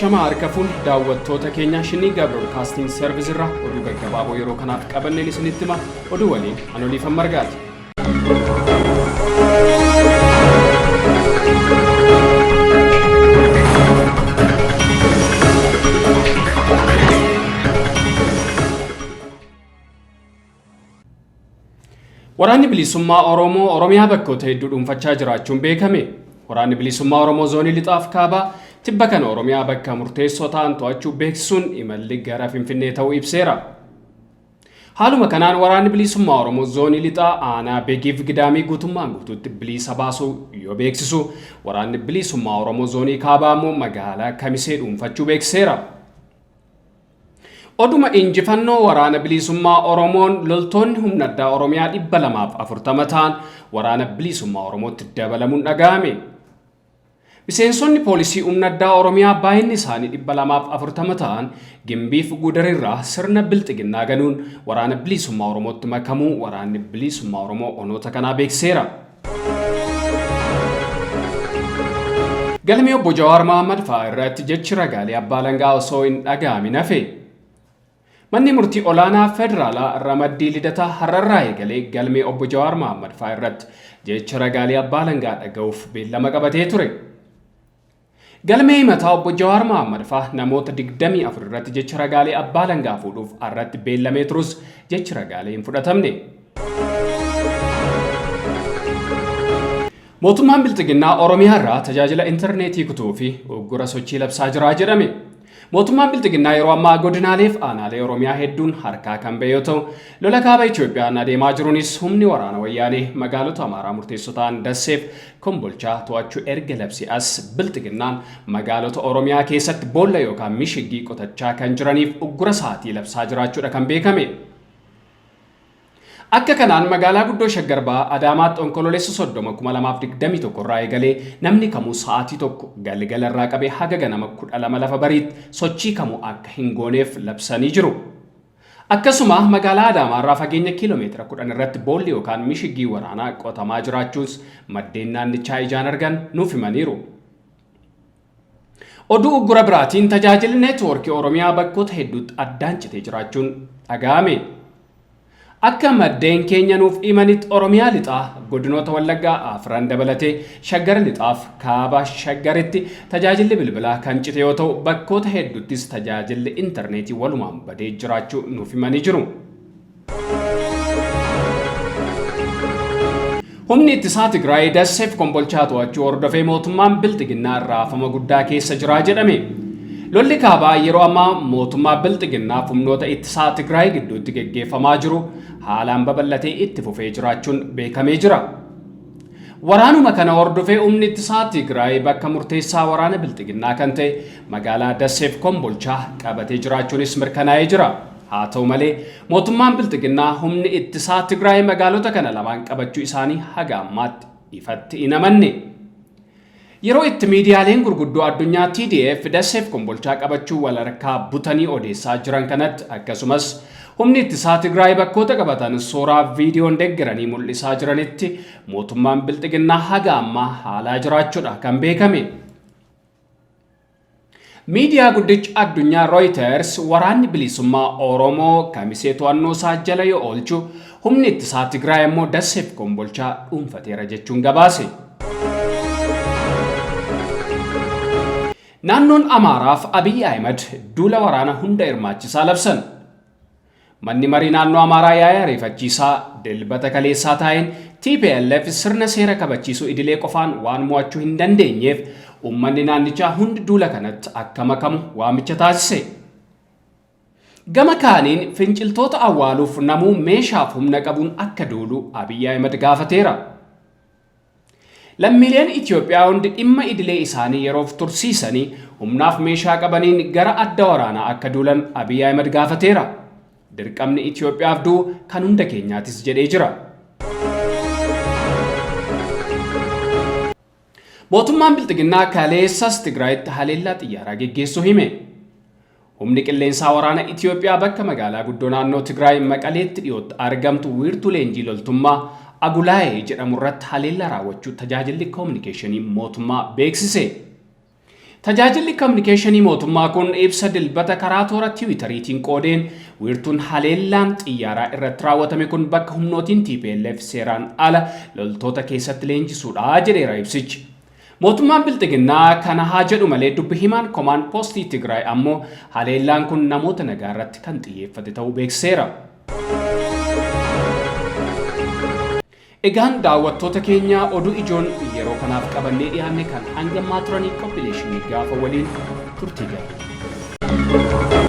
Shama harkafuun daawwattoota keenya SHINNIIGAA BROADCASTING SERVICE irraa oduu gaggabaaboo yeroo kanaaf qabannee isinitti hima oduu waliin anoliifan margaati. Waraanni bilisummaa Oromoo Oromiyaa bakkoota hedduu dhuunfachaa jiraachuun beekame. Waraanni bilisummaa Oromoo zoonii lixaaf kaabaa tibba kana Oromiyaa bakka murteessoo ta'an to'achuu beeksisuun imalli gara Finfinnee ta'uu ibseera. Haaluma kanaan waraanni bilisummaa Oromoo zoonii lixaa aanaa Beegiif Gidaamii guutummaan guutuutti bilisa baasuu yoo beeksisu, waraanni bilisummaa Oromoo zoonii kaabaa immoo magaalaa Kamisee dhuunfachuu beeksiseera. Oduma injifannoo waraana bilisummaa Oromoon loltoonni humna addaa Oromiyaa 240 ta'an waraana bilisummaa Oromootti dabalamuun dhaga'ame. Miseensonni poolisii humna addaa Oromiyaa baay'inni isaanii 240 ta'an Gimbiif Gudarirraa sirna bilxiginnaa ganuun waraana bilisummaa Oromootti makamuu waraanni bilisummaa Oromoo onoota kanaa beeksiseera. Galmee obbo Jawaar Mohaammed fa'aa irratti jechi ragaalee abbaa langaa osoo hin dhaga'amin hafe. Manni murtii olaanaa federaalaa Ramaddii Lidataa har'arraa eegalee galmee obbo Jawaar Mohaammed fa'aa irratti jecha ragaalee abbaa langaa dhaga'uuf beellama qabatee ture. Galmee himataa obbo Jawaar Mohaammed fa'aa namoota 24 irratti jecha ragaalee abbaa langaa fuudhuuf irratti beellamee turus jechi ragaalee hin fudhatamne. Mootummaan bilxiginnaa Oromiyaa irraa tajaajila intarneetii kutuu fi uggura sochii labsaa jira jedhame. Mootummaan bilxiginnaa yeroo ammaa godinaalee fi aanaalee Oromiyaa hedduun harkaa kan ba'e yoo ta'u, lola kaaba Itoophiyaan adeemaa jiruunis humni waraana wayyaanee magaalota Amaaraa murteessoo ta'an Dasseef Kombolchaa to'achuu erga labsee as bilxiginnaan magaalota Oromiyaa keessatti boolla yookaan mishigii qotachaa kan jiraniif uggura sa'aatii labsaa jiraachuudha kan beekame. Akka kanaan magaalaa guddoo Shaggarbaa Adaamaatti onkololeessa 30/2021 irraa eegalee namni kamuu sa'aatii tokko galgala irraa qabee haga ganama 12 lafa bariitti sochii kamuu akka hin gooneef labsanii jiru. Akkasuma magaalaa Adaamaa irraa fageenya kiiloomeetira 10 irratti boolli yookaan mishigii waraanaa qotamaa jiraachuus maddeen naannichaa ijaan argan nuuf himaniiru. Oduu uggura biraatiin tajaajilli neetwoorkii Oromiyaa bakkoota hedduutti addaan citee jiraachuun dhaga'ame. Akka maddeen keenya nuuf himanitti Oromiyaa lixaa godinoota Wallaggaa afran dabalatee Shaggar lixaaf kaaba Shaggaritti tajaajilli bilbilaa kan cite yoo ta'u, bakkoota hedduuttis tajaajilli intarneetii walumaan badee jiraachuu nuuf himanii jiru. Humni ittisaa Tigraay Dasseef Kombolchaa to'achuu hordofee mootummaan bilxiginnaa raafama guddaa keessa jira jedhame. Lolli kaabaa yeroo ammaa mootummaa bilxiginnaa humnoota ittisaa Tigraay gidduutti geggeeffamaa jiru haalaan babal'atee itti fufee jiraachuun beekamee jira. Waraanuma kana hordofee humni ittisaa Tigraay bakka murteessaa waraana bilxiginnaa kan ta'e magaalaa Dasseef Kombolchaa qabatee jiraachuunis mirkanaa'ee jira. Haa ta'u malee mootummaan bilxiginnaa humni ittisaa Tigraay magaalota kana lamaan qabachuu isaanii haga ammaatti ifatti hin amanne. Yeroo itti miidiyaaleen gurguddoo addunyaa TDF Dasseef Kombolchaa qabachuu walharkaa butanii odeessaa jiran kanatti akkasumas humni ittisaa Tigraay bakkoota qabatan suuraa viidiyoon deeggaranii mul'isaa jiranitti mootummaan bilxiginnaa haga ammaa haalaa jiraachuudha kan beekame. Miidiyaa guddichi addunyaa Reuters waraanni bilisummaa Oromoo Kamisee to'annoo isaa jala yoo oolchu humni ittisaa Tigraay immoo Dasseef Kombolchaa dhuunfateera jechuun gabaase. Naannoon Amaaraaf Abiy Ahmed duula waraana hunda hirmaachisaa labsan. Manni marii naannoo Amaaraa yaa'ii ariifachiisaa dilbata kaleessaa taa'een TPLF sirna seera kabachiisuu idilee qofaan waan mo'achuu hin dandeenyeef uummanni naannichaa hundi duula kanatti akka makamu waamicha taasise. Gama kaaniin finciltoota awwaaluuf namuu meeshaaf humna qabuun akka duulu Abiy Ahmed gaafateera. Lammiileen Itoophiyaa hundi dhimma idilee isaanii yeroof tursiisanii humnaaf meeshaa qabaniin gara adda waraanaa akka duulan Abiy Ahmed gaafateera. Dirqamni Itoophiyaaf duu kan hunda keenyaatis jedhee jira. Mootummaan bilxiginnaa kaleessas Tigraayitti haleellaa xiyyaaraa geggeessuu hime. Humni qilleensaa waraana Itoophiyaa bakka magaalaa guddoo naannoo Tigraay Maqaleetti dhiyootti argamtu wiirtuu leenjii loltummaa Agulaayee jedhamu irratti haleellaa raawwachuu tajaajilli koominikeeshinii mootummaa beeksise. Tajaajilli koominikeeshinii mootummaa kun ibsa dilbata karaa toora Tiwiitariitiin qoodeen wiirtuun haleellaan xiyyaaraa irratti raawwatame kun bakka humnootiin TPLF seeraan ala loltoota keessatti leenjisuudha jedheera ibsichi. Mootummaan bilxiginnaa kana haa jedhu malee dubbi himaan Command Post Tigraay ammoo haleellaan kun namoota nagaa irratti kan xiyyeeffate ta'uu beeksiseera. Egaan daawwattoota keenya oduu ijoon yeroo kanaaf qabannee dhiyaanne kan hanga ammaa turanii qophiileeshinii gaafa waliin turtii gaarii.